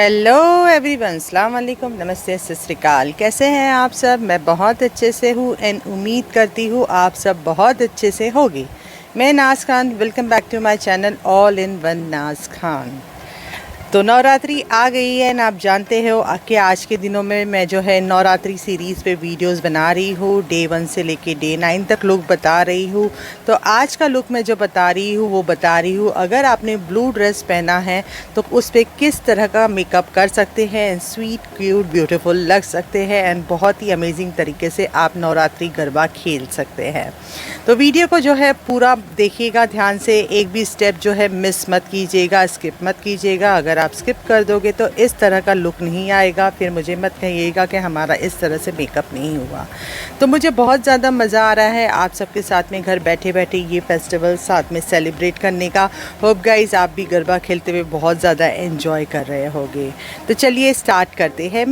Hello everyone, अस्सलाम वालेकुम, नमस्ते, सत श्री अकाल। कैसे हैं आप सब? मैं बहुत अच्छे से हूँ एंड उम्मीद करती हूँ आप सब बहुत अच्छे से होगी। मैं Naaz Khan, welcome back to my channel all in one Naaz Khan. तो नवरात्रि आ गई है ना, आप जानते हो कि आज के दिनों में मैं जो है नवरात्रि सीरीज़ पे वीडियोस बना रही हूँ। डे 1 से लेके डे 9 तक लुक बता रही हूँ। तो आज का लुक मैं जो बता रही हूँ वो बता रही हूँ, अगर आपने ब्लू ड्रेस पहना है तो उस पर किस तरह का मेकअप कर सकते हैं। स्वीट, क्यूट, ब्यूटीफुल लग सकते हैं एंड बहुत ही अमेजिंग तरीके से आप नवरात्रि गरबा खेल सकते हैं। तो वीडियो को जो है पूरा देखिएगा ध्यान से, एक भी स्टेप जो है मिस मत कीजिएगा, स्किप मत कीजिएगा। अगर आप स्किप कर दोगे तो इस तरह का लुक नहीं आएगा, फिर मुझे मत कहिएगा कि हमारा इस तरह से मेकअप नहीं हुआ। तो मुझे बहुत ज़्यादा मज़ा आ रहा है आप सबके साथ में घर बैठे बैठे ये फेस्टिवल साथ में सेलिब्रेट करने का। होप गाइस आप भी गरबा खेलते हुए बहुत ज़्यादा एंजॉय कर रहे होगे। तो चलिए स्टार्ट करते हैं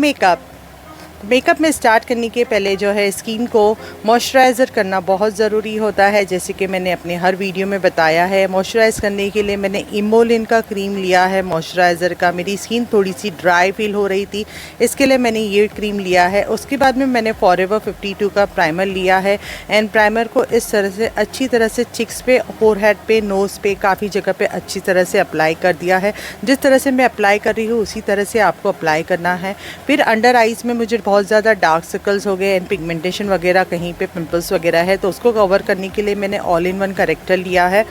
मेकअप में स्टार्ट करने के पहले जो है स्किन को मॉइस्चराइज़र करना बहुत ज़रूरी होता है। जैसे कि मैंने अपने हर वीडियो में बताया है, मॉइस्चराइज़ करने के लिए मैंने इमोलिन का क्रीम लिया है मॉइस्चराइज़र का। मेरी स्किन थोड़ी सी ड्राई फील हो रही थी, इसके लिए मैंने ये क्रीम लिया है। उसके बाद में मैंने फॉरएवर 52 का प्राइमर लिया है एंड प्राइमर को इस तरह से अच्छी तरह से चिक्स पे, फोरहेड पे, नोज़ पे, काफ़ी जगह पे अच्छी तरह से अप्लाई कर दिया है। जिस तरह से मैं अप्लाई कर रही हूँ उसी तरह से आपको अप्लाई करना है। फिर अंडर आइज़ में मुझे बहुत ज़्यादा डार्क सर्कल्स हो गए एंड पिगमेंटेशन वगैरह, कहीं पे पिंपल्स वगैरह है, तो उसको कवर करने के लिए मैंने ऑल इन वन करेक्टर लिया है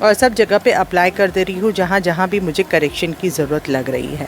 और सब जगह पे अप्लाई कर दे रही हूँ जहाँ जहाँ भी मुझे करेक्शन की ज़रूरत लग रही है।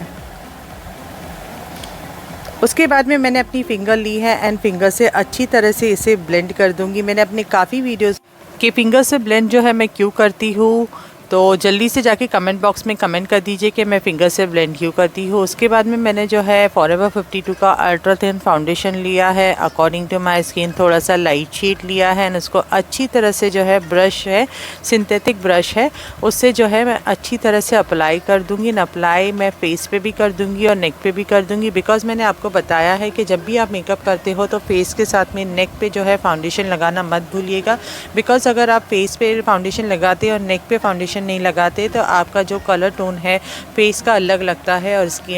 उसके बाद में मैंने अपनी फिंगर ली है एंड फिंगर से अच्छी तरह से इसे ब्लेंड कर दूँगी। मैंने अपने काफ़ी वीडियोज़ के फिंगर से ब्लेंड जो है मैं क्यों करती हूँ, तो जल्दी से जाके कमेंट बॉक्स में कमेंट कर दीजिए कि मैं फिंगर से ब्लेंड क्यों करती हूँ। उसके बाद में मैंने जो है फॉरएवर 52 का अल्ट्रा थिन फाउंडेशन लिया है, अकॉर्डिंग टू माय स्किन थोड़ा सा लाइट शेड लिया है एंड उसको अच्छी तरह से जो है ब्रश है, सिंथेटिक ब्रश है, उससे जो है मैं अच्छी तरह से अप्लाई कर दूँगी। अप्लाई मैं फेस पे भी कर दूँगी और नेक पे भी कर दूँगी, बिकॉज़ मैंने आपको बताया है कि जब भी आप मेकअप करते हो तो फेस के साथ में नेक पे जो है फाउंडेशन लगाना मत भूलिएगा। बिकॉज़ अगर आप फेस पे फाउंडेशन लगाते और नेक पे फाउंडेशन नहीं लगाते तो आपका जो कलर टोन है फेस का अलग लगता है और इसकी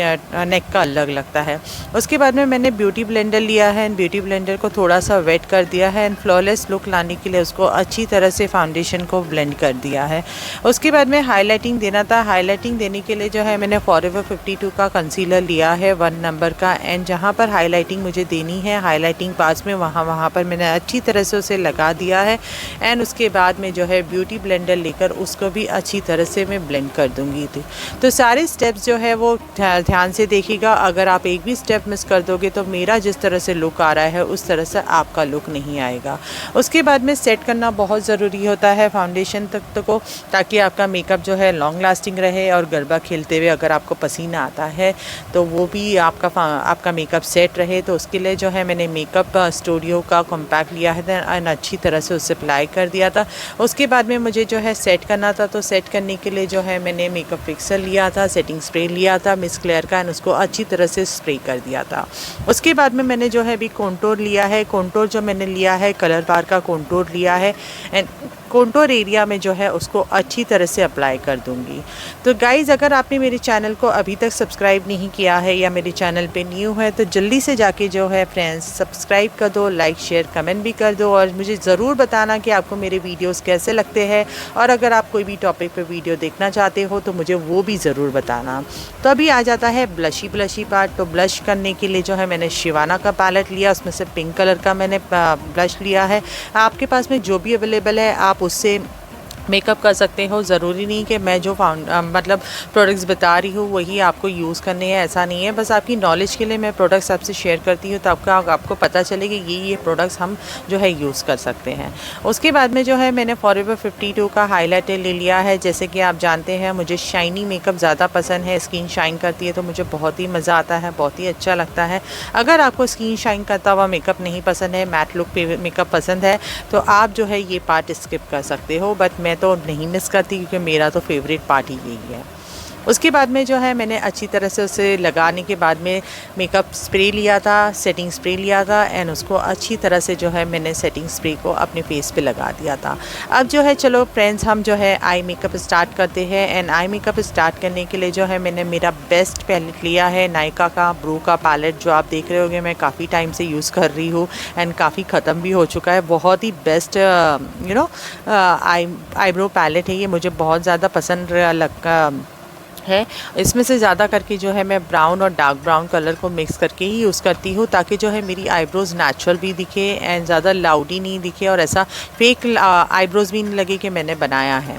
नेक का अलग लगता है। उसके बाद में मैंने ब्यूटी ब्लेंडर लिया है एंड ब्यूटी ब्लेंडर को थोड़ा सा वेट कर दिया है एंड फ्लॉलेस लुक लाने के लिए उसको अच्छी तरह से फाउंडेशन को ब्लेंड कर दिया है। उसके बाद में हाईलाइटिंग देना था। हाईलाइटिंग देने के लिए जो है मैंने फॉरएवर 52 का कंसीलर लिया है 1 नंबर का एंड जहाँ पर हाईलाइटिंग मुझे देनी है, हाईलाइटिंग पास में वहाँ पर मैंने अच्छी तरह से उसे लगा दिया है एंड उसके बाद में जो है ब्यूटी ब्लेंडर लेकर उसको भी अच्छी तरह से मैं ब्लेंड कर दूंगी। तो सारे स्टेप्स जो है वो ध्यान से देखिएगा। अगर आप एक भी स्टेप मिस कर दोगे तो मेरा जिस तरह से लुक आ रहा है उस तरह से आपका लुक नहीं आएगा। उसके बाद में सेट करना बहुत ज़रूरी होता है फाउंडेशन तक को, ताकि आपका मेकअप जो है लॉन्ग लास्टिंग रहे और गरबा खेलते हुए अगर आपको पसीना आता है तो वो भी आपका मेकअप सेट रहे। तो उसके लिए जो है मैंने मेकअप स्टूडियो का कॉम्पैक्ट लिया है एंड अच्छी तरह से उसे अप्लाई कर दिया था। उसके बाद में मुझे जो है सेट करना था, तो सेट करने के लिए जो है मैंने मेकअप फिक्सर लिया था, सेटिंग स्प्रे लिया था मिस क्लेयर का एंड उसको अच्छी तरह से स्प्रे कर दिया था। उसके बाद में मैंने जो है अभी कॉन्टोर लिया है। कॉन्टोर जो मैंने लिया है कलर बार का कॉन्टोर लिया है एंड कॉन्टोर एरिया में जो है उसको अच्छी तरह से अप्लाई कर दूंगी। तो गाइज़ अगर आपने मेरे चैनल को अभी तक सब्सक्राइब नहीं किया है या मेरे चैनल पे न्यू है तो जल्दी से जाके जो है फ्रेंड्स सब्सक्राइब कर दो, लाइक शेयर कमेंट भी कर दो और मुझे ज़रूर बताना कि आपको मेरे वीडियोस कैसे लगते हैं और अगर आप कोई भी टॉपिक पे वीडियो देखना चाहते हो तो मुझे वो भी ज़रूर बताना। तो अभी आ जाता है ब्लशी पार्ट। तो ब्लश करने के लिए जो है मैंने शिवाना का पैलेट लिया, उसमें से पिंक कलर का मैंने ब्लश लिया है। आपके पास में जो भी अवेलेबल है आप उससे मेकअप कर सकते हो। ज़रूरी नहीं कि मैं जो मतलब प्रोडक्ट्स बता रही हूँ वही आपको यूज़ करने हैं, ऐसा नहीं है। बस आपकी नॉलेज के लिए मैं प्रोडक्ट्स आपसे शेयर करती हूँ तो आपको पता चले कि ये प्रोडक्ट्स हम जो है यूज़ कर सकते हैं। उसके बाद में जो है मैंने फॉरएवर 52 का हाइलाइटर ले लिया है। जैसे कि आप जानते हैं मुझे शाइनी मेकअप ज़्यादा पसंद है, स्किन शाइन करती है तो मुझे बहुत ही मज़ा आता है, बहुत ही अच्छा लगता है। अगर आपको स्किन शाइन करता हुआ मेकअप नहीं पसंद है, मैट लुक पे मेकअप पसंद है तो आप जो है ये पार्ट स्किप कर सकते हो, बट मैं तो नहीं मिस करती क्योंकि मेरा तो फेवरेट पार्ट ही यही है। उसके बाद में जो है मैंने अच्छी तरह से उसे लगाने के बाद में मेकअप स्प्रे लिया था, सेटिंग स्प्रे लिया था एंड उसको अच्छी तरह से जो है मैंने सेटिंग स्प्रे को अपने फेस पे लगा दिया था। अब जो है चलो फ्रेंड्स हम जो है आई मेकअप स्टार्ट करते हैं। एंड आई मेकअप स्टार्ट करने के लिए जो है मैंने मेरा बेस्ट पैलेट लिया है, नायका का ब्रू का पैलेट, जो आप देख रहे होंगे मैं काफ़ी टाइम से यूज़ कर रही हूँ एंड काफ़ी ख़त्म भी हो चुका है। बहुत ही बेस्ट आईब्रो पैलेट है ये, मुझे बहुत ज़्यादा पसंद लगा है। इसमें से ज़्यादा करके जो है मैं ब्राउन और डार्क ब्राउन कलर को मिक्स करके ही यूज़ करती हूँ, ताकि जो है मेरी आईब्रोज़ नेचुरल भी दिखे एंड ज़्यादा लाउडी नहीं दिखे और ऐसा फेक आईब्रोज़ भी नहीं लगे कि मैंने बनाया है।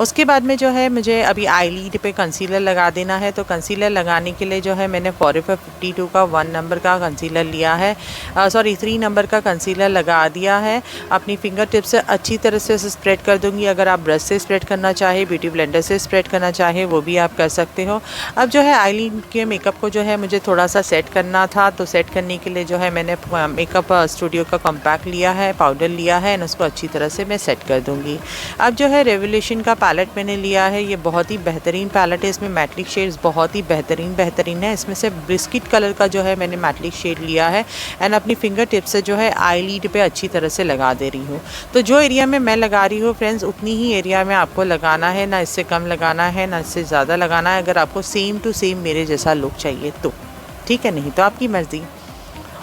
उसके बाद में जो है मुझे अभी आईलिड पे कंसीलर लगा देना है। तो कंसीलर लगाने के लिए जो है मैंने फॉरएवर 52 का 1 नंबर का कंसीलर लिया है, 3 नंबर का कंसीलर लगा दिया है। अपनी फिंगर टिप से अच्छी तरह से स्प्रेड कर दूँगी। अगर आप ब्रश से स्प्रेड करना चाहे, ब्यूटी ब्लेंडर से स्प्रेड करना चाहे, वो भी आप कर सकते हो। अब जो है आईलिड के मेकअप को जो है मुझे थोड़ा सा सेट करना था, तो सेट करने के लिए जो है मैंने मेकअप स्टूडियो का कॉम्पैक्ट लिया है, पाउडर लिया है एंड उसको अच्छी तरह से मैं सेट कर दूंगी। अब जो है रेवोल्यूशन का पैलेट मैंने लिया है, ये बहुत ही बेहतरीन पैलेट है। इसमें मैटलिक शेड्स बहुत ही बेहतरीन है। इसमें से बिस्किट कलर का जो है मैंने मैटलिक शेड लिया है एंड अपनी फिंगर टिप से जो है आईलिड पे अच्छी तरह से लगा दे रही हूँ। तो जो एरिया में मैं लगा रही हूँ फ्रेंड्स, उतनी ही एरिया में आपको लगाना है, ना इससे कम लगाना है ना इससे ज़्यादा लगाना है। अगर आपको सेम टू सेम मेरे जैसा लुक चाहिए तो ठीक है, नहीं तो आपकी मर्ज़ी।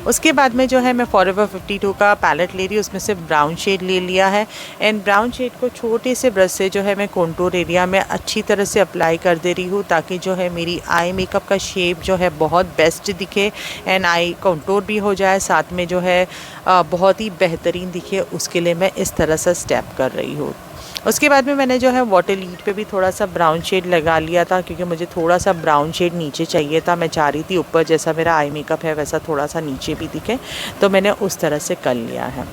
उसके बाद में जो है मैं फॉरएवर 52 का पैलेट ले रही हूँ, उसमें से ब्राउन शेड ले लिया है एंड ब्राउन शेड को छोटे से ब्रश से जो है मैं कॉन्टूर एरिया में अच्छी तरह से अप्लाई कर दे रही हूँ, ताकि जो है मेरी आई मेकअप का शेप जो है बहुत बेस्ट दिखे एंड आई कॉन्टूर भी हो जाए, साथ में जो है बहुत ही बेहतरीन दिखे। उसके लिए मैं इस तरह से स्टेप कर रही हूँ। उसके बाद में मैंने जो है वाटर लीड पे भी थोड़ा सा ब्राउन शेड लगा लिया था, क्योंकि मुझे थोड़ा सा ब्राउन शेड नीचे चाहिए था। मैं चाह रही थी ऊपर जैसा मेरा आई मेकअप है वैसा थोड़ा सा नीचे भी दिखे, तो मैंने उस तरह से कर लिया है।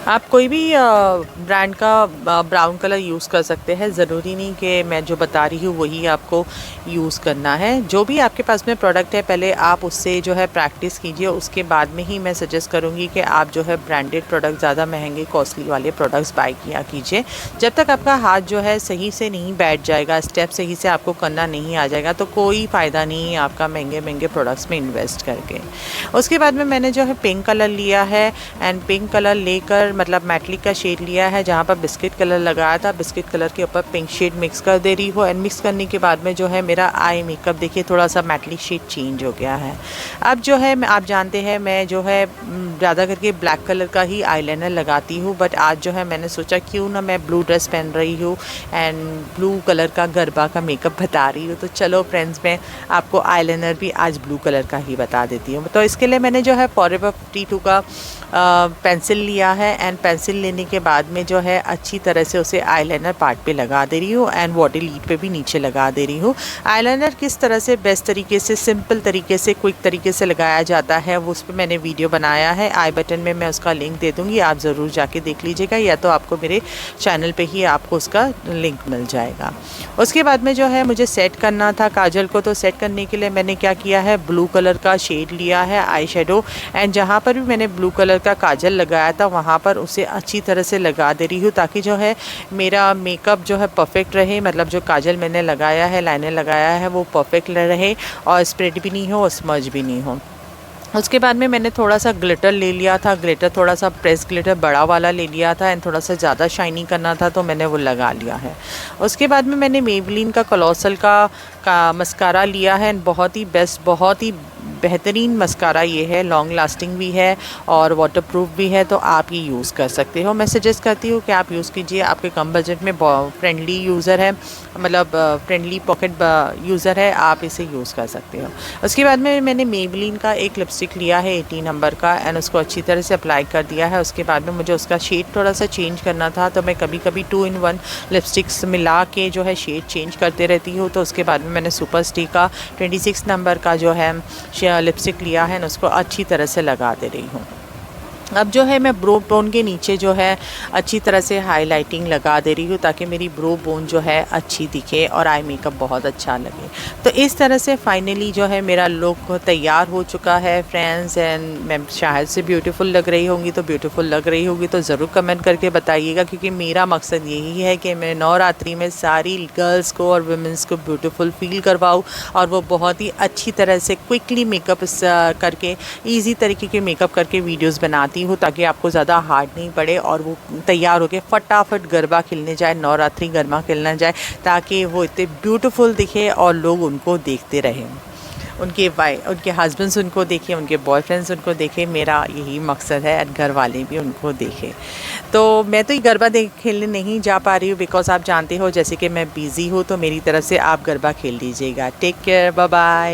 आप कोई भी ब्रांड का ब्राउन कलर यूज़ कर सकते हैं, ज़रूरी नहीं कि मैं जो बता रही हूँ वही आपको यूज़ करना है। जो भी आपके पास में प्रोडक्ट है पहले आप उससे जो है प्रैक्टिस कीजिए, उसके बाद में ही मैं सजेस्ट करूँगी कि आप जो है ब्रांडेड प्रोडक्ट, ज़्यादा महंगे कॉस्टली वाले प्रोडक्ट्स बाय किया कीजिए। जब तक आपका हाथ जो है सही से नहीं बैठ जाएगा, स्टेप सही से आपको करना नहीं आ जाएगा, तो कोई फ़ायदा नहीं है आपका महंगे प्रोडक्ट्स में इन्वेस्ट करके। उसके बाद में मैंने जो है पिंक कलर लिया है एंड पिंक कलर लेकर मतलब मैटलिक का शेड लिया है, जहाँ पर बिस्किट कलर लगाया था, बिस्किट कलर के ऊपर पिंक शेड मिक्स कर दे रही हूँ एंड मिक्स करने के बाद में जो है मेरा आई मेकअप देखिए थोड़ा सा मैटलिक शेड चेंज हो गया है। अब जो है आप जानते हैं मैं जो है ज़्यादा करके ब्लैक कलर का ही आईलाइनर लगाती हूँ, बट आज जो है मैंने सोचा क्यों ना मैं ब्लू ड्रेस पहन रही हूँ एंड ब्लू कलर का गरबा का मेकअप बता रही हूँ, तो चलो फ्रेंड्स मैं आपको आईलाइनर भी आज ब्लू कलर का ही बता देती हूँ। तो इसके लिए मैंने जो है फॉरएवर 52 का पेंसिल लिया है एंड पेंसिल लेने के बाद में जो है अच्छी तरह से उसे आईलाइनर पार्ट पे लगा दे रही हूँ एंड वाटर लीड पे भी नीचे लगा दे रही हूँ। आईलाइनर किस तरह से बेस्ट तरीके से, सिंपल तरीके से, क्विक तरीके से लगाया जाता है वो उस पर मैंने वीडियो बनाया है, आई बटन में मैं उसका लिंक दे दूँगी, आप ज़रूर जाके देख लीजिएगा, या तो आपको मेरे चैनल पर ही आपको उसका लिंक मिल जाएगा। उसके बाद में जो है मुझे सेट करना था काजल को, तो सेट करने के लिए मैंने क्या किया है, ब्लू कलर का शेड लिया है आई शेडो एंड जहाँ पर भी मैंने ब्लू कलर का काजल लगाया था वहाँ पर उसे अच्छी तरह से लगा दे रही हूँ, ताकि जो है मेरा मेकअप जो है परफेक्ट रहे, मतलब जो काजल मैंने लगाया है, लाइनर लगाया है वो परफेक्ट रहे और स्प्रेड भी नहीं हो और स्मज भी नहीं हो। उसके बाद में मैंने थोड़ा सा ग्लिटर ले लिया था, ग्लिटर थोड़ा सा प्रेस ग्लिटर बड़ा वाला ले लिया था एंड थोड़ा सा ज़्यादा शाइनी करना था तो मैंने वो लगा लिया है। उसके बाद में मैंने मेबलिन का कॉलोसल का मस्कारा लिया है एंड बहुत ही बेस्ट, बहुत ही बेहतरीन मस्कारा ये है, लॉन्ग लास्टिंग भी है और वाटरप्रूफ भी है, तो आप ये यूज़ कर सकते हो। मैं सजेस्ट करती हूँ कि आप यूज़ कीजिए, आपके कम बजट में फ्रेंडली यूज़र है, मतलब फ्रेंडली पॉकेट यूज़र है, आप इसे यूज़ कर सकते हो। उसके बाद में मैंने मेबलिन का एक लिपस्टिक लिया है 18 नंबर का एंड उसको अच्छी तरह से अप्लाई कर दिया है। उसके बाद में मुझे उसका शेड थोड़ा सा चेंज करना था, तो मैं कभी कभी 2 in 1 लिपस्टिक्स मिला के जो है शेड चेंज करते रहती हूँ। तो उसके बाद में मैंने सुपर स्टिक का 26 नंबर का जो है लिपस्टिक लिया है और उसको अच्छी तरह से लगा दे रही हूँ। अब जो है मैं ब्रो बोन के नीचे जो है अच्छी तरह से हाइलाइटिंग लगा दे रही हूँ ताकि मेरी ब्रो बोन जो है अच्छी दिखे और आई मेकअप बहुत अच्छा लगे। तो इस तरह से फाइनली जो है मेरा लुक तैयार हो चुका है फ्रेंड्स। एंड मैं शायद से ब्यूटीफुल लग रही होंगी, तो ब्यूटीफुल लग रही होगी तो ज़रूर कमेंट करके बताइएगा, क्योंकि मेरा मकसद यही है कि मैं नवरात्रि में सारी गर्ल्स को और वुमेंस को ब्यूटीफुल फील करवाऊँ और वो बहुत ही अच्छी तरह से क्विकली मेकअप करके ईजी तरीके के मेकअप करके वीडियोस बनाती हूँ, ताकि आपको ज़्यादा हार्ड नहीं पड़े और वो तैयार होके फटाफट गरबा खेलने जाए, नवरात्रि गरबा खेलना जाए, ताकि वो इतने ब्यूटीफुल दिखे और लोग उनको देखते रहें, उनके हस्बैंड्स उनको देखें, उनके बॉयफ्रेंड्स उनको देखें। मेरा यही मकसद है, घर वाले भी उनको देखें। तो मैं तो ये गरबा खेलने नहीं जा पा रही हूँ बिकॉज़ आप जानते हो जैसे कि मैं बिज़ी हूँ, तो मेरी तरफ से आप गरबा खेल लीजिएगा। Take care, bye bye.